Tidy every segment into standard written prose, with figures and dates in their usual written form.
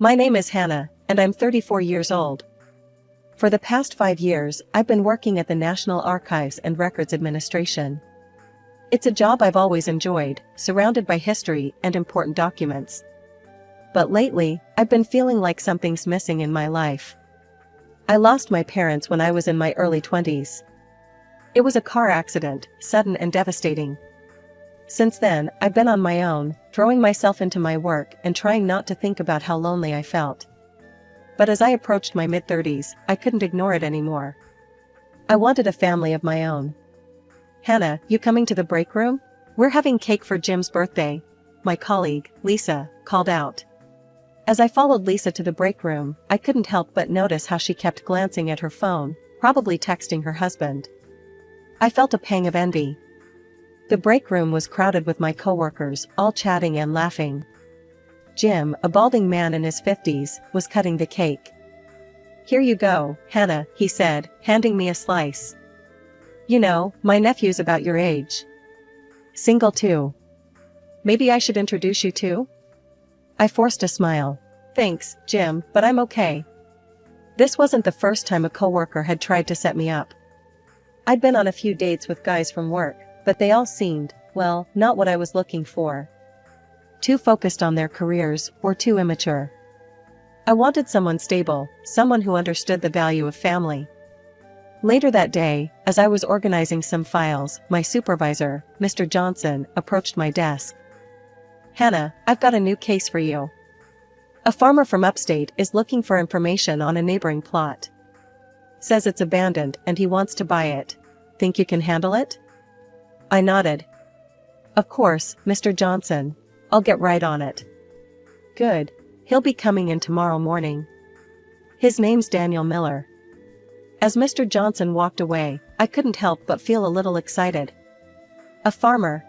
My name is Hannah, and I'm 34 years old. For the past 5 years, I've been working at the National Archives and Records Administration. It's a job I've always enjoyed, surrounded by history and important documents. But lately, I've been feeling like something's missing in my life. I lost my parents when I was in my early 20s. It was a car accident, sudden and devastating. Since then, I've been on my own, throwing myself into my work and trying not to think about how lonely I felt. But as I approached my mid-30s, I couldn't ignore it anymore. I wanted a family of my own. "Hannah, you coming to the break room? We're having cake for Jim's birthday," my colleague, Lisa, called out. As I followed Lisa to the break room, I couldn't help but notice how she kept glancing at her phone, probably texting her husband. I felt a pang of envy. The break room was crowded with my coworkers, all chatting and laughing. Jim, a balding man in his 50s, was cutting the cake. "Here you go, Hannah," he said, handing me a slice. "You know, my nephew's about your age. Single too. Maybe I should introduce you too?" I forced a smile. "Thanks, Jim, but I'm okay." This wasn't the first time a coworker had tried to set me up. I'd been on a few dates with guys from work, but they all seemed, well, not what I was looking for. Too focused on their careers, or too immature. I wanted someone stable, someone who understood the value of family. Later that day, as I was organizing some files, my supervisor, Mr. Johnson, approached my desk. "Hannah, I've got a new case for you. A farmer from upstate is looking for information on a neighboring plot. Says it's abandoned and he wants to buy it. Think you can handle it?" I nodded. "Of course, Mr. Johnson. I'll get right on it." "Good. He'll be coming in tomorrow morning. His name's Daniel Miller." As Mr. Johnson walked away, I couldn't help but feel a little excited. A farmer.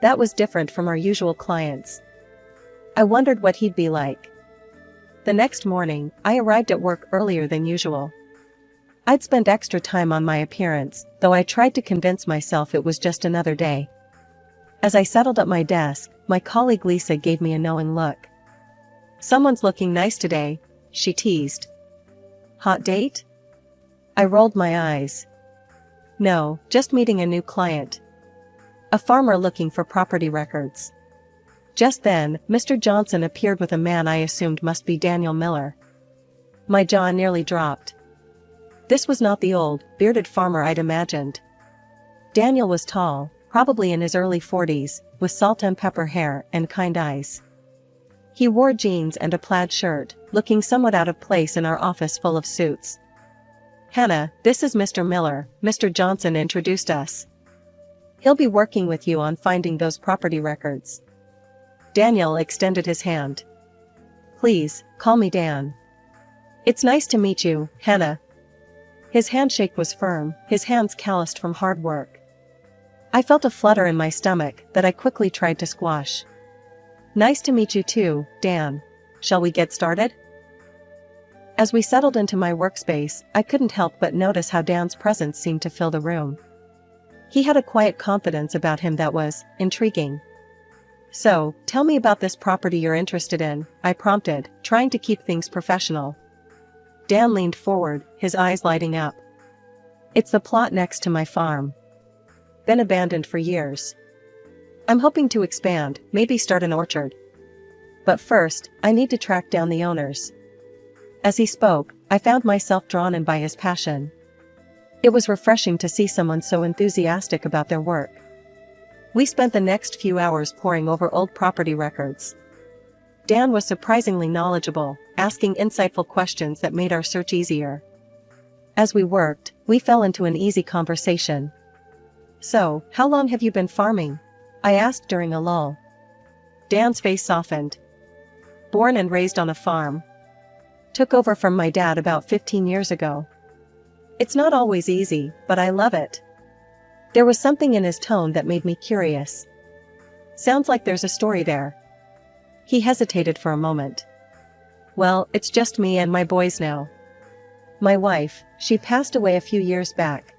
That was different from our usual clients. I wondered what he'd be like. The next morning, I arrived at work earlier than usual. I'd spent extra time on my appearance, though I tried to convince myself it was just another day. As I settled at my desk, my colleague Lisa gave me a knowing look. "Someone's looking nice today," she teased. "Hot date?" I rolled my eyes. "No, just meeting a new client. A farmer looking for property records." Just then, Mr. Johnson appeared with a man I assumed must be Daniel Miller. My jaw nearly dropped. This was not the old, bearded farmer I'd imagined. Daniel was tall, probably in his early 40s, with salt and pepper hair and kind eyes. He wore jeans and a plaid shirt, looking somewhat out of place in our office full of suits. "Hannah, this is Mr. Miller," Mr. Johnson introduced us. "He'll be working with you on finding those property records." Daniel extended his hand. "Please, call me Dan." "It's nice to meet you, Hannah." His handshake was firm, his hands calloused from hard work. I felt a flutter in my stomach that I quickly tried to squash. "Nice to meet you too, Dan. Shall we get started?" As we settled into my workspace, I couldn't help but notice how Dan's presence seemed to fill the room. He had a quiet confidence about him that was intriguing. "So, tell me about this property you're interested in," I prompted, trying to keep things professional. Dan leaned forward, his eyes lighting up. "It's the plot next to my farm. Been abandoned for years. I'm hoping to expand, maybe start an orchard. But first, I need to track down the owners." As he spoke, I found myself drawn in by his passion. It was refreshing to see someone so enthusiastic about their work. We spent the next few hours poring over old property records. Dan was surprisingly knowledgeable, asking insightful questions that made our search easier. As we worked, we fell into an easy conversation. "So, how long have you been farming?" I asked during a lull. Dan's face softened. "Born and raised on a farm. Took over from my dad about 15 years ago. It's not always easy, but I love it." There was something in his tone that made me curious. "Sounds like there's a story there." He hesitated for a moment. "Well, it's just me and my boys now. My wife, she passed away a few years back."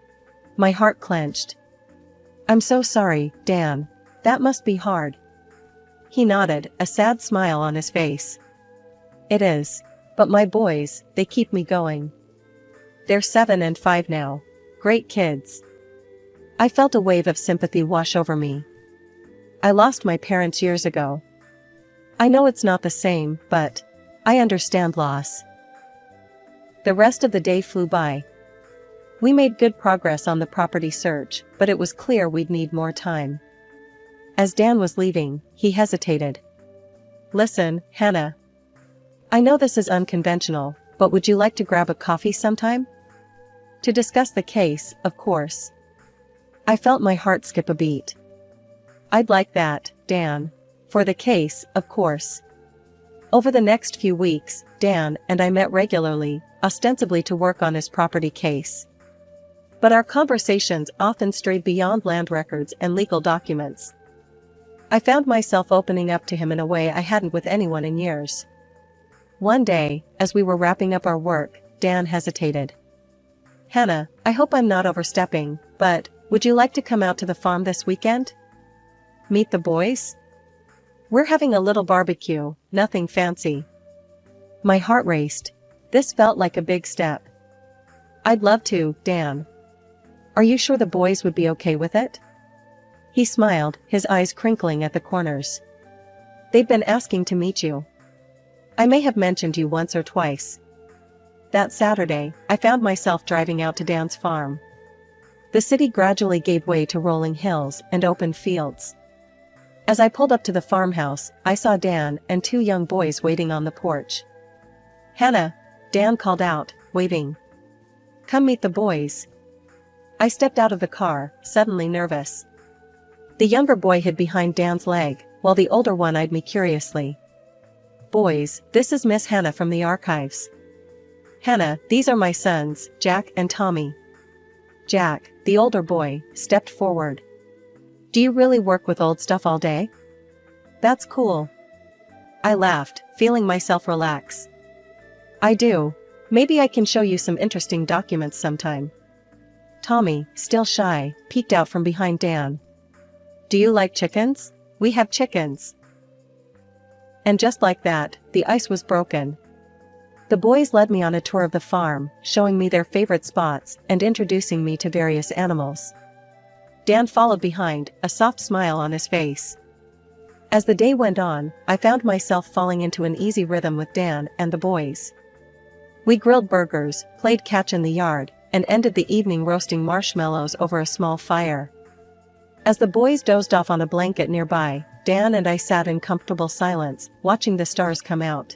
My heart clenched. "I'm so sorry, Dan. That must be hard." He nodded, a sad smile on his face. It is. But my boys, they keep me going. They're 7 and 5 now. Great kids. I felt a wave of sympathy wash over me. I lost my parents years ago. I know it's not the same, but I understand loss. The rest of the day flew by. We made good progress on the property search, but it was clear we'd need more time. As Dan was leaving, he hesitated. Listen, Hannah. I know this is unconventional, but would you like to grab a coffee sometime? To discuss the case, of course. I felt my heart skip a beat. I'd like that, Dan. For the case, of course. Over the next few weeks, Dan and I met regularly, ostensibly to work on his property case. But our conversations often strayed beyond land records and legal documents. I found myself opening up to him in a way I hadn't with anyone in years. One day, as we were wrapping up our work, Dan hesitated. Hannah, I hope I'm not overstepping, but would you like to come out to the farm this weekend? Meet the boys? We're having a little barbecue, nothing fancy. My heart raced. This felt like a big step. I'd love to, Dan. Are you sure the boys would be okay with it? He smiled, his eyes crinkling at the corners. They've been asking to meet you. I may have mentioned you once or twice. That Saturday, I found myself driving out to Dan's farm. The city gradually gave way to rolling hills and open fields. As I pulled up to the farmhouse, I saw Dan and 2 young boys waiting on the porch. Hannah, Dan called out, waving. Come meet the boys. I stepped out of the car, suddenly nervous. The younger boy hid behind Dan's leg, while the older one eyed me curiously. Boys, this is Miss Hannah from the archives. Hannah, these are my sons, Jack and Tommy. Jack, the older boy, stepped forward. Do you really work with old stuff all day? That's cool. I laughed, feeling myself relax. I do. Maybe I can show you some interesting documents sometime. Tommy, still shy, peeked out from behind Dan. Do you like chickens? We have chickens. And just like that, the ice was broken. The boys led me on a tour of the farm, showing me their favorite spots and introducing me to various animals. Dan followed behind, a soft smile on his face. As the day went on, I found myself falling into an easy rhythm with Dan and the boys. We grilled burgers, played catch in the yard, and ended the evening roasting marshmallows over a small fire. As the boys dozed off on a blanket nearby, Dan and I sat in comfortable silence, watching the stars come out.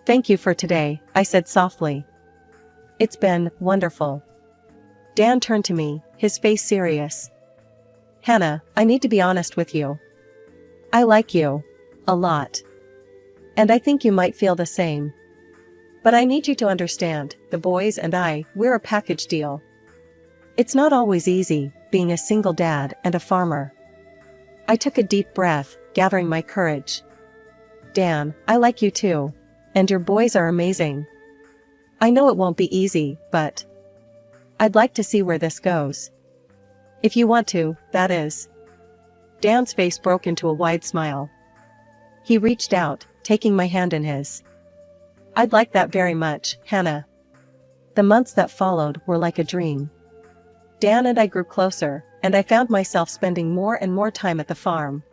Thank you for today, I said softly. It's been wonderful. Dan turned to me, his face serious. Hannah, I need to be honest with you. I like you. A lot. And I think you might feel the same. But I need you to understand, the boys and we're a package deal. It's not always easy, being a single dad and a farmer. I took a deep breath, gathering my courage. Dan, I like you too. And your boys are amazing. I know it won't be easy, but I'd like to see where this goes. If you want to, that is. Dan's face broke into a wide smile. He reached out, taking my hand in his. I'd like that very much, Hannah. The months that followed were like a dream. Dan and I grew closer, and I found myself spending more and more time at the farm.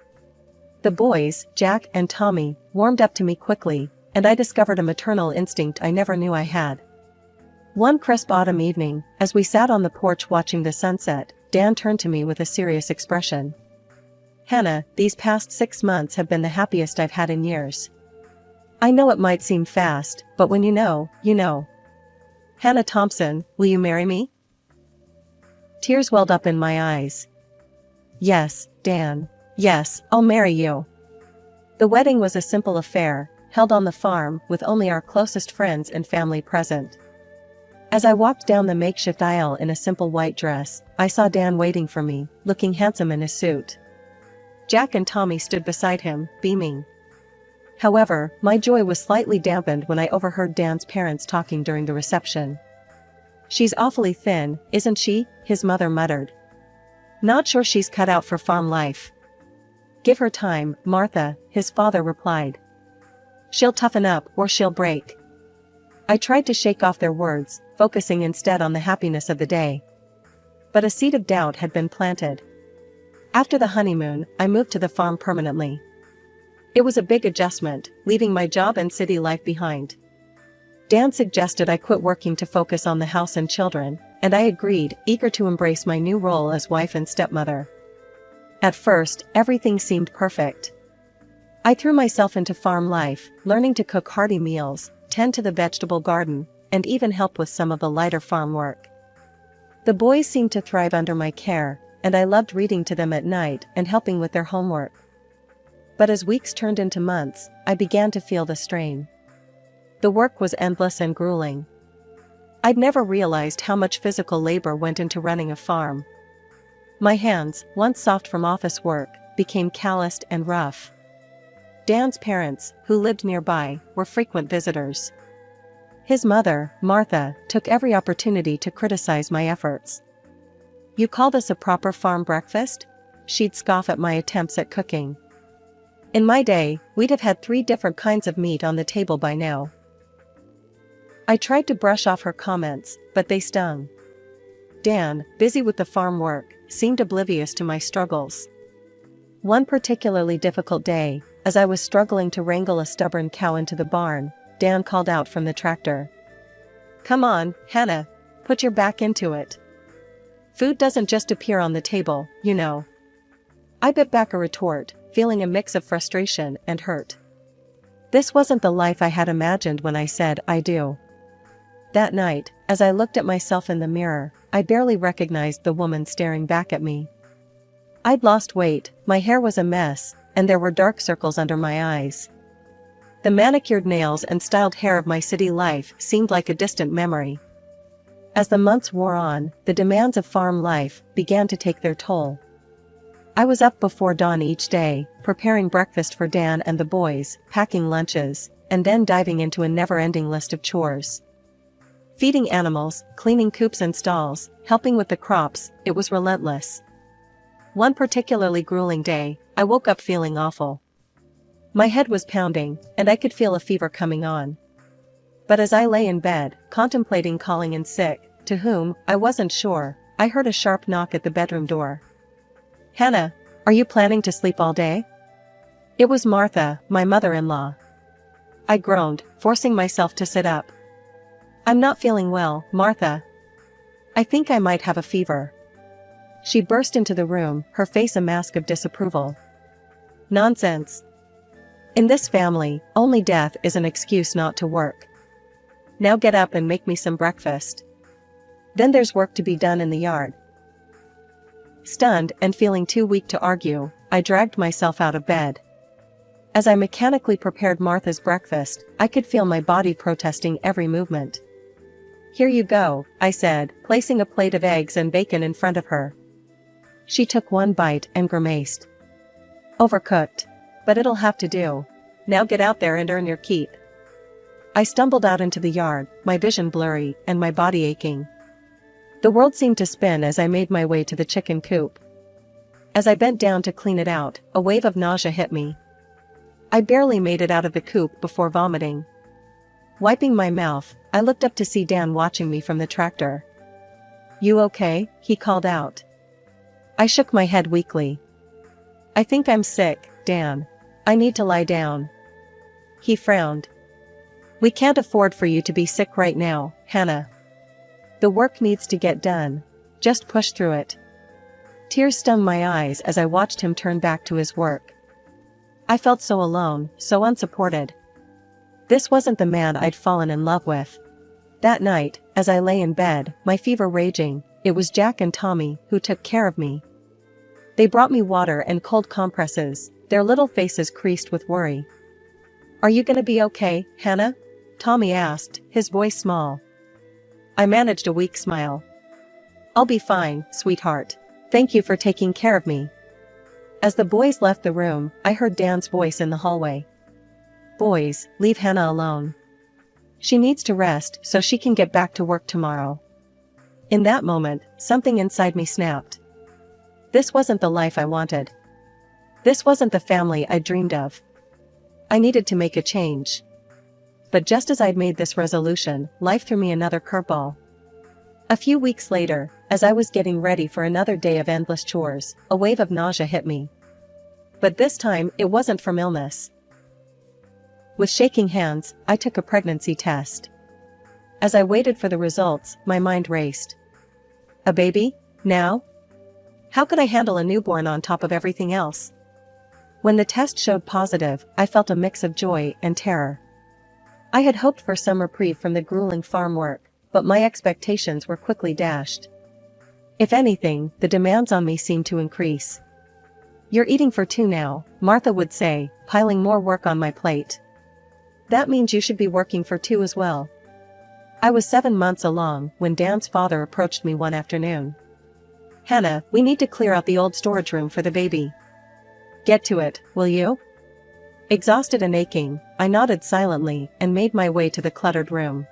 The boys, Jack and Tommy, warmed up to me quickly, and I discovered a maternal instinct I never knew I had. One crisp autumn evening, as we sat on the porch watching the sunset, Dan turned to me with a serious expression. Hannah, these past 6 months have been the happiest I've had in years. I know it might seem fast, but when you know, you know. Hannah Thompson, will you marry me? Tears welled up in my eyes. Yes, Dan. Yes, I'll marry you. The wedding was a simple affair, held on the farm with only our closest friends and family present. As I walked down the makeshift aisle in a simple white dress, I saw Dan waiting for me, looking handsome in his suit. Jack and Tommy stood beside him, beaming. However, my joy was slightly dampened when I overheard Dan's parents talking during the reception. She's awfully thin, isn't she? His mother muttered. Not sure she's cut out for farm life. Give her time, Martha, his father replied. She'll toughen up or she'll break. I tried to shake off their words, focusing instead on the happiness of the day. But a seed of doubt had been planted. After the honeymoon, I moved to the farm permanently. It was a big adjustment, leaving my job and city life behind. Dan suggested I quit working to focus on the house and children, and I agreed, eager to embrace my new role as wife and stepmother. At first, everything seemed perfect. I threw myself into farm life, learning to cook hearty meals, tend to the vegetable garden, and even help with some of the lighter farm work. The boys seemed to thrive under my care, and I loved reading to them at night and helping with their homework. But as weeks turned into months, I began to feel the strain. The work was endless and grueling. I'd never realized how much physical labor went into running a farm. My hands, once soft from office work, became calloused and rough. Dan's parents, who lived nearby, were frequent visitors. His mother, Martha, took every opportunity to criticize my efforts. "You call this a proper farm breakfast?" She'd scoff at my attempts at cooking. In my day, we'd have had 3 different kinds of meat on the table by now. I tried to brush off her comments, but they stung. Dan, busy with the farm work, seemed oblivious to my struggles. One particularly difficult day, as I was struggling to wrangle a stubborn cow into the barn, Dan called out from the tractor. "Come on, Hannah, put your back into it. Food doesn't just appear on the table, you know." I bit back a retort, feeling a mix of frustration and hurt. This wasn't the life I had imagined when I said "I do." That night, as I looked at myself in the mirror, I barely recognized the woman staring back at me. I'd lost weight, my hair was a mess, and there were dark circles under my eyes. The manicured nails and styled hair of my city life seemed like a distant memory. As the months wore on, the demands of farm life began to take their toll. I was up before dawn each day, preparing breakfast for Dan and the boys, packing lunches, and then diving into a never-ending list of chores. Feeding animals, cleaning coops and stalls, helping with the crops, it was relentless. One particularly grueling day, I woke up feeling awful. My head was pounding, and I could feel a fever coming on. But as I lay in bed, contemplating calling in sick, to whom, I wasn't sure, I heard a sharp knock at the bedroom door. "Hannah, are you planning to sleep all day?" It was Martha, my mother-in-law. I groaned, forcing myself to sit up. "I'm not feeling well, Martha. I think I might have a fever." She burst into the room, her face a mask of disapproval. "Nonsense. In this family, only death is an excuse not to work. Now get up and make me some breakfast. Then there's work to be done in the yard." Stunned and feeling too weak to argue, I dragged myself out of bed. As I mechanically prepared Martha's breakfast, I could feel my body protesting every movement. "Here you go," I said, placing a plate of eggs and bacon in front of her. She took one bite and grimaced. "Overcooked. But it'll have to do. Now get out there and earn your keep." I stumbled out into the yard, my vision blurry and my body aching. The world seemed to spin as I made my way to the chicken coop. As I bent down to clean it out, a wave of nausea hit me. I barely made it out of the coop before vomiting. Wiping my mouth, I looked up to see Dan watching me from the tractor. "You okay?" he called out. I shook my head weakly. "I think I'm sick, Dan. I need to lie down." He frowned. "We can't afford for you to be sick right now, Hannah. The work needs to get done. Just push through it." Tears stung my eyes as I watched him turn back to his work. I felt so alone, so unsupported. This wasn't the man I'd fallen in love with. That night, as I lay in bed, my fever raging, it was Jack and Tommy who took care of me. They brought me water and cold compresses, their little faces creased with worry. "Are you gonna be okay, Hannah?" Tommy asked, his voice small. I managed a weak smile. "I'll be fine, sweetheart. Thank you for taking care of me." As the boys left the room, I heard Dan's voice in the hallway. "Boys, leave Hannah alone. She needs to rest so she can get back to work tomorrow." In that moment, something inside me snapped. This wasn't the life I wanted. This wasn't the family I dreamed of. I needed to make a change. But just as I'd made this resolution, life threw me another curveball. A few weeks later, as I was getting ready for another day of endless chores, a wave of nausea hit me. But this time, it wasn't from illness. With shaking hands, I took a pregnancy test. As I waited for the results, my mind raced. A baby? Now? How could I handle a newborn on top of everything else? When the test showed positive, I felt a mix of joy and terror. I had hoped for some reprieve from the grueling farm work, but my expectations were quickly dashed. If anything, the demands on me seemed to increase. "You're eating for two now," Martha would say, piling more work on my plate. "That means you should be working for two as well." I was 7 months along when Dan's father approached me one afternoon. "Hannah, we need to clear out the old storage room for the baby. Get to it, will you?" Exhausted and aching, I nodded silently and made my way to the cluttered room.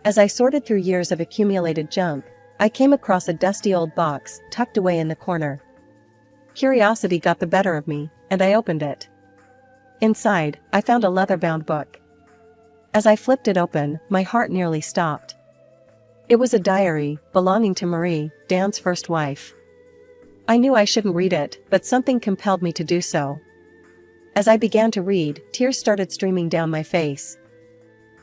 As I sorted through years of accumulated junk, I came across a dusty old box tucked away in the corner. Curiosity got the better of me, and I opened it. Inside, I found a leather-bound book. As I flipped it open, my heart nearly stopped. It was a diary belonging to Marie, Dan's first wife. I knew I shouldn't read it, but something compelled me to do so. As I began to read, tears started streaming down my face.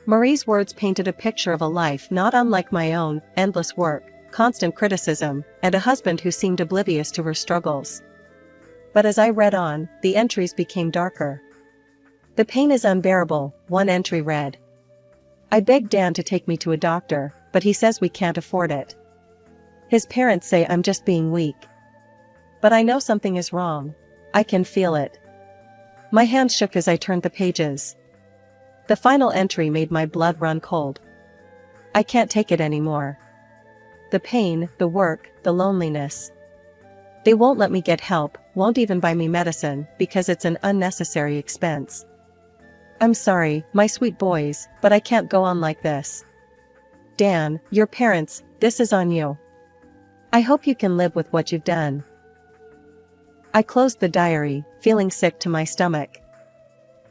Marie's words painted a picture of a life not unlike my own: endless work, constant criticism, and a husband who seemed oblivious to her struggles. But as I read on, the entries became darker. "The pain is unbearable," one entry read. "I begged Dan to take me to a doctor, but he says we can't afford it. His parents say I'm just being weak. But I know something is wrong. I can feel it." My hands shook as I turned the pages. The final entry made my blood run cold. "I can't take it anymore. The pain, the work, the loneliness. They won't let me get help, won't even buy me medicine, because it's an unnecessary expense. I'm sorry, my sweet boys, but I can't go on like this. Dan, your parents, this is on you. I hope you can live with what you've done." I closed the diary, feeling sick to my stomach.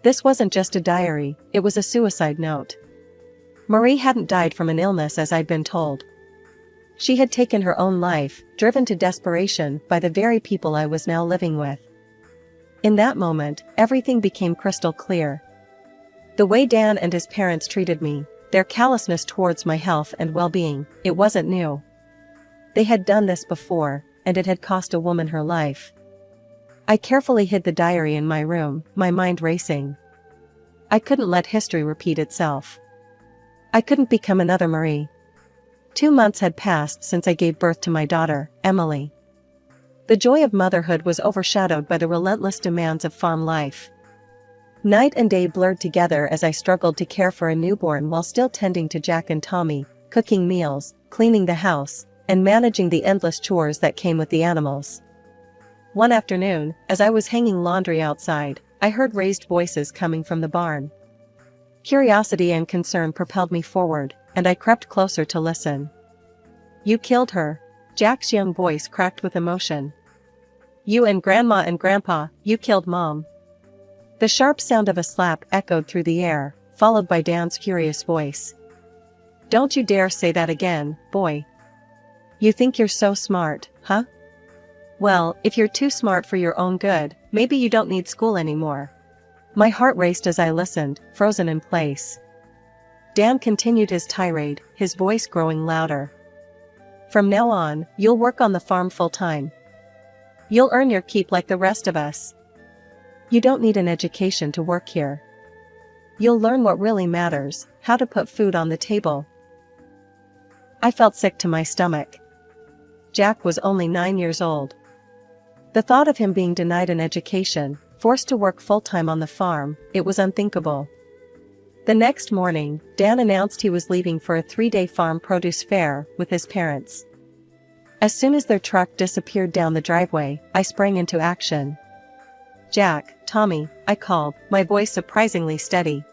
This wasn't just a diary, it was a suicide note. Marie hadn't died from an illness as I'd been told. She had taken her own life, driven to desperation by the very people I was now living with. In that moment, everything became crystal clear. The way Dan and his parents treated me, their callousness towards my health and well-being, it wasn't new. They had done this before, and it had cost a woman her life. I carefully hid the diary in my room, my mind racing. I couldn't let history repeat itself. I couldn't become another Marie. 2 months had passed since I gave birth to my daughter, Emily. The joy of motherhood was overshadowed by the relentless demands of farm life. Night and day blurred together as I struggled to care for a newborn while still tending to Jack and Tommy, cooking meals, cleaning the house, and managing the endless chores that came with the animals. One afternoon, as I was hanging laundry outside, I heard raised voices coming from the barn. Curiosity and concern propelled me forward, and I crept closer to listen. "You killed her," Jack's young voice cracked with emotion. "You and Grandma and Grandpa, you killed Mom." The sharp sound of a slap echoed through the air, followed by Dan's furious voice. "Don't you dare say that again, boy. You think you're so smart, huh? Well, if you're too smart for your own good, maybe you don't need school anymore." My heart raced as I listened, frozen in place. Dan continued his tirade, his voice growing louder. "From now on, you'll work on the farm full-time. You'll earn your keep like the rest of us. You don't need an education to work here. You'll learn what really matters, how to put food on the table." I felt sick to my stomach. Jack was only 9 years old. The thought of him being denied an education, forced to work full-time on the farm, it was unthinkable. The next morning, Dan announced he was leaving for a 3-day farm produce fair with his parents. As soon as their truck disappeared down the driveway, I sprang into action. "Jack, Tommy," I called, my voice surprisingly steady.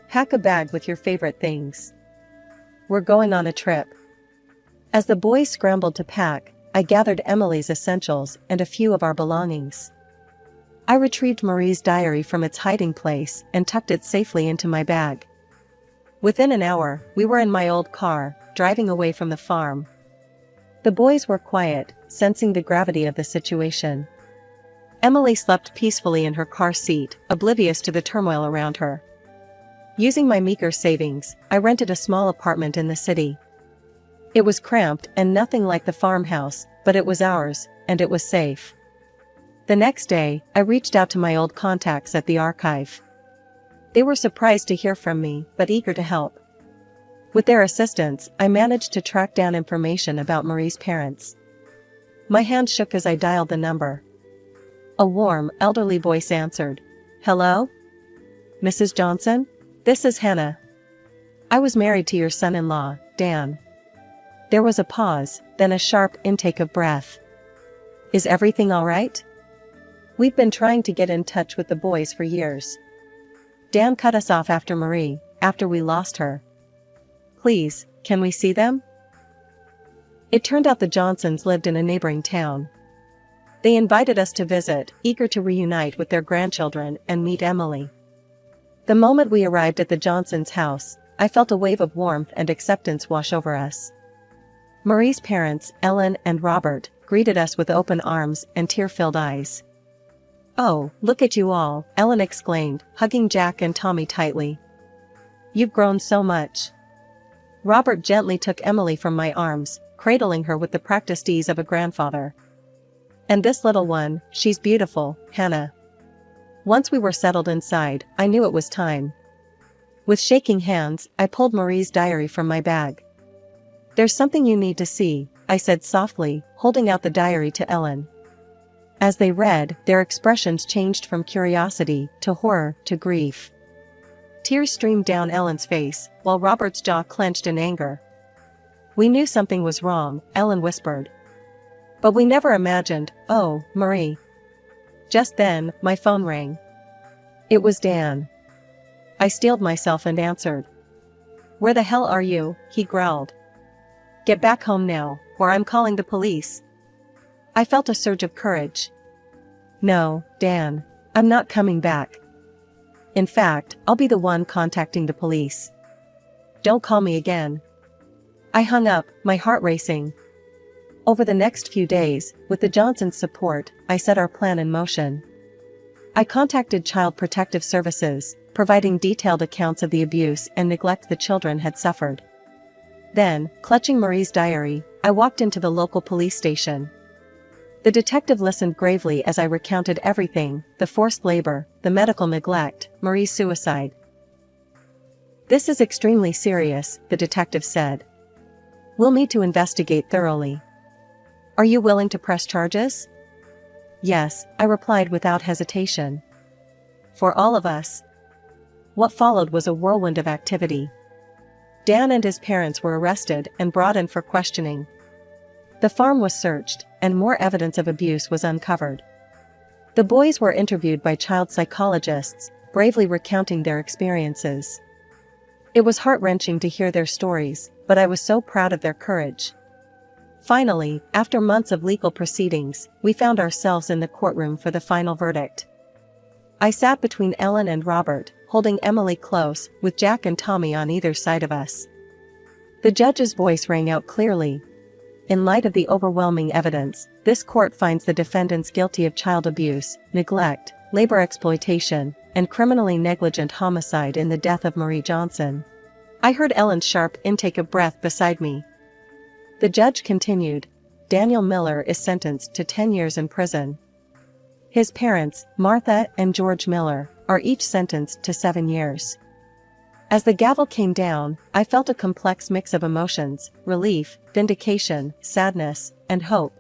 "Pack a bag with your favorite things. We're going on a trip." As the boys scrambled to pack, I gathered Emily's essentials and a few of our belongings. I retrieved Marie's diary from its hiding place and tucked it safely into my bag. Within an hour, we were in my old car, driving away from the farm. The boys were quiet, sensing the gravity of the situation. Emily slept peacefully in her car seat, oblivious to the turmoil around her. Using my meager savings, I rented a small apartment in the city. It was cramped and nothing like the farmhouse, but it was ours, and it was safe. The next day, I reached out to my old contacts at the archive. They were surprised to hear from me, but eager to help. With their assistance, I managed to track down information about Marie's parents. My hand shook as I dialed the number. A warm, elderly voice answered. "Hello? Mrs. Johnson? This is Hannah. I was married to your son-in-law, Dan." There was a pause, then a sharp intake of breath. "Is everything all right? We've been trying to get in touch with the boys for years. Dan cut us off after we lost her. Please, can we see them?" It turned out the Johnsons lived in a neighboring town. They invited us to visit, eager to reunite with their grandchildren and meet Emily. The moment we arrived at the Johnsons' house, I felt a wave of warmth and acceptance wash over us. Marie's parents, Ellen and Robert, greeted us with open arms and tear-filled eyes. "Oh, look at you all," Ellen exclaimed, hugging Jack and Tommy tightly. "You've grown so much." Robert gently took Emily from my arms, cradling her with the practiced ease of a grandfather. "And this little one, she's beautiful, Hannah." Once we were settled inside, I knew it was time. With shaking hands, I pulled Marie's diary from my bag. "There's something you need to see," I said softly, holding out the diary to Ellen. As they read, their expressions changed from curiosity to horror to grief. Tears streamed down Ellen's face, while Robert's jaw clenched in anger. "We knew something was wrong," Ellen whispered. "But we never imagined, oh, Marie." Just then, my phone rang. It was Dan. I steeled myself and answered. "Where the hell are you?" he growled. "Get back home now, or I'm calling the police." I felt a surge of courage. "No, Dan. I'm not coming back. In fact, I'll be the one contacting the police. Don't call me again." I hung up, my heart racing. Over the next few days, with the Johnsons' support, I set our plan in motion. I contacted Child Protective Services, providing detailed accounts of the abuse and neglect the children had suffered. Then, clutching Marie's diary, I walked into the local police station. The detective listened gravely as I recounted everything: the forced labor, the medical neglect, Marie's suicide. "This is extremely serious," the detective said. "We'll need to investigate thoroughly. Are you willing to press charges?" "Yes," I replied without hesitation. "For all of us." What followed was a whirlwind of activity. Dan and his parents were arrested and brought in for questioning. The farm was searched, and more evidence of abuse was uncovered. The boys were interviewed by child psychologists, bravely recounting their experiences. It was heart-wrenching to hear their stories, but I was so proud of their courage. Finally, after months of legal proceedings, we found ourselves in the courtroom for the final verdict. I sat between Ellen and Robert, holding Emily close, with Jack and Tommy on either side of us. The judge's voice rang out clearly. "In light of the overwhelming evidence, this court finds the defendants guilty of child abuse, neglect, labor exploitation, and criminally negligent homicide in the death of Marie Johnson." I heard Ellen's sharp intake of breath beside me. The judge continued. "Daniel Miller is sentenced to 10 years in prison. His parents, Martha and George Miller, are each sentenced to 7 years." As the gavel came down, I felt a complex mix of emotions: relief, vindication, sadness, and hope.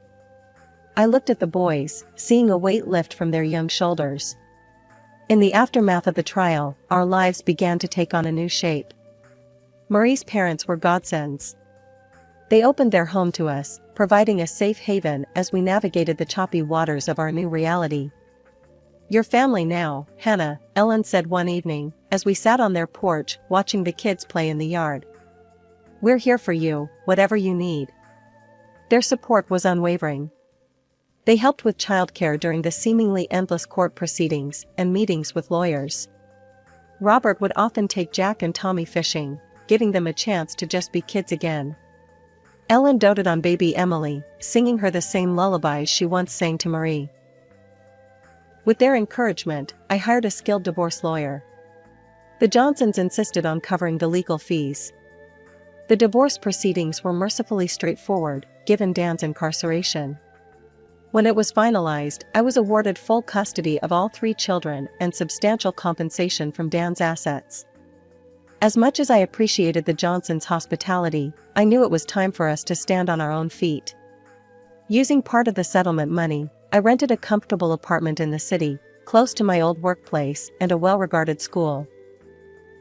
I looked at the boys, seeing a weight lift from their young shoulders. In the aftermath of the trial, our lives began to take on a new shape. Marie's parents were godsends. They opened their home to us, providing a safe haven as we navigated the choppy waters of our new reality. "Your family now, Hannah," Ellen said one evening, as we sat on their porch, watching the kids play in the yard. "We're here for you, whatever you need." Their support was unwavering. They helped with childcare during the seemingly endless court proceedings and meetings with lawyers. Robert would often take Jack and Tommy fishing, giving them a chance to just be kids again. Ellen doted on baby Emily, singing her the same lullabies she once sang to Marie. With their encouragement, I hired a skilled divorce lawyer. The Johnsons insisted on covering the legal fees. The divorce proceedings were mercifully straightforward, given Dan's incarceration. When it was finalized, I was awarded full custody of all 3 children and substantial compensation from Dan's assets. As much as I appreciated the Johnsons' hospitality, I knew it was time for us to stand on our own feet. Using part of the settlement money, I rented a comfortable apartment in the city, close to my old workplace and a well-regarded school.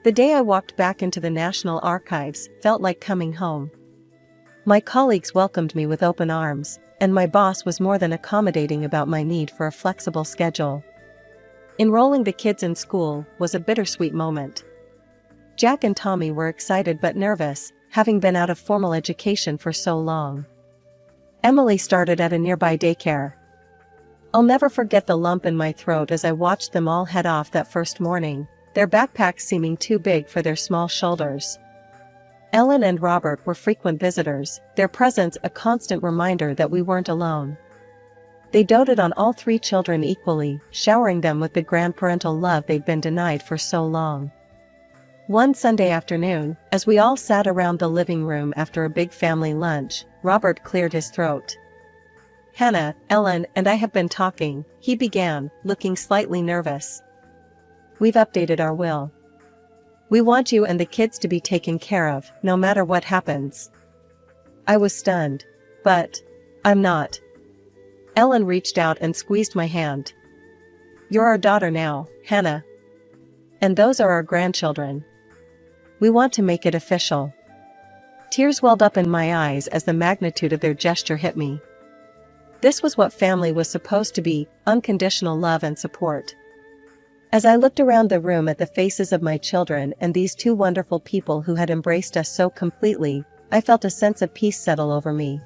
The day I walked back into the National Archives felt like coming home. My colleagues welcomed me with open arms, and my boss was more than accommodating about my need for a flexible schedule. Enrolling the kids in school was a bittersweet moment. Jack and Tommy were excited but nervous, having been out of formal education for so long. Emily started at a nearby daycare. I'll never forget the lump in my throat as I watched them all head off that first morning, their backpacks seeming too big for their small shoulders. Ellen and Robert were frequent visitors, their presence a constant reminder that we weren't alone. They doted on all 3 children equally, showering them with the grandparental love they'd been denied for so long. One Sunday afternoon, as we all sat around the living room after a big family lunch, Robert cleared his throat. "Hannah, Ellen and I have been talking," he began, looking slightly nervous. "We've updated our will. We want you and the kids to be taken care of, no matter what happens." I was stunned. "But I'm not." Ellen reached out and squeezed my hand. "You're our daughter now, Hannah. And those are our grandchildren. We want to make it official." Tears welled up in my eyes as the magnitude of their gesture hit me. This was what family was supposed to be, unconditional love and support. As I looked around the room at the faces of my children and these 2 wonderful people who had embraced us so completely, I felt a sense of peace settle over me.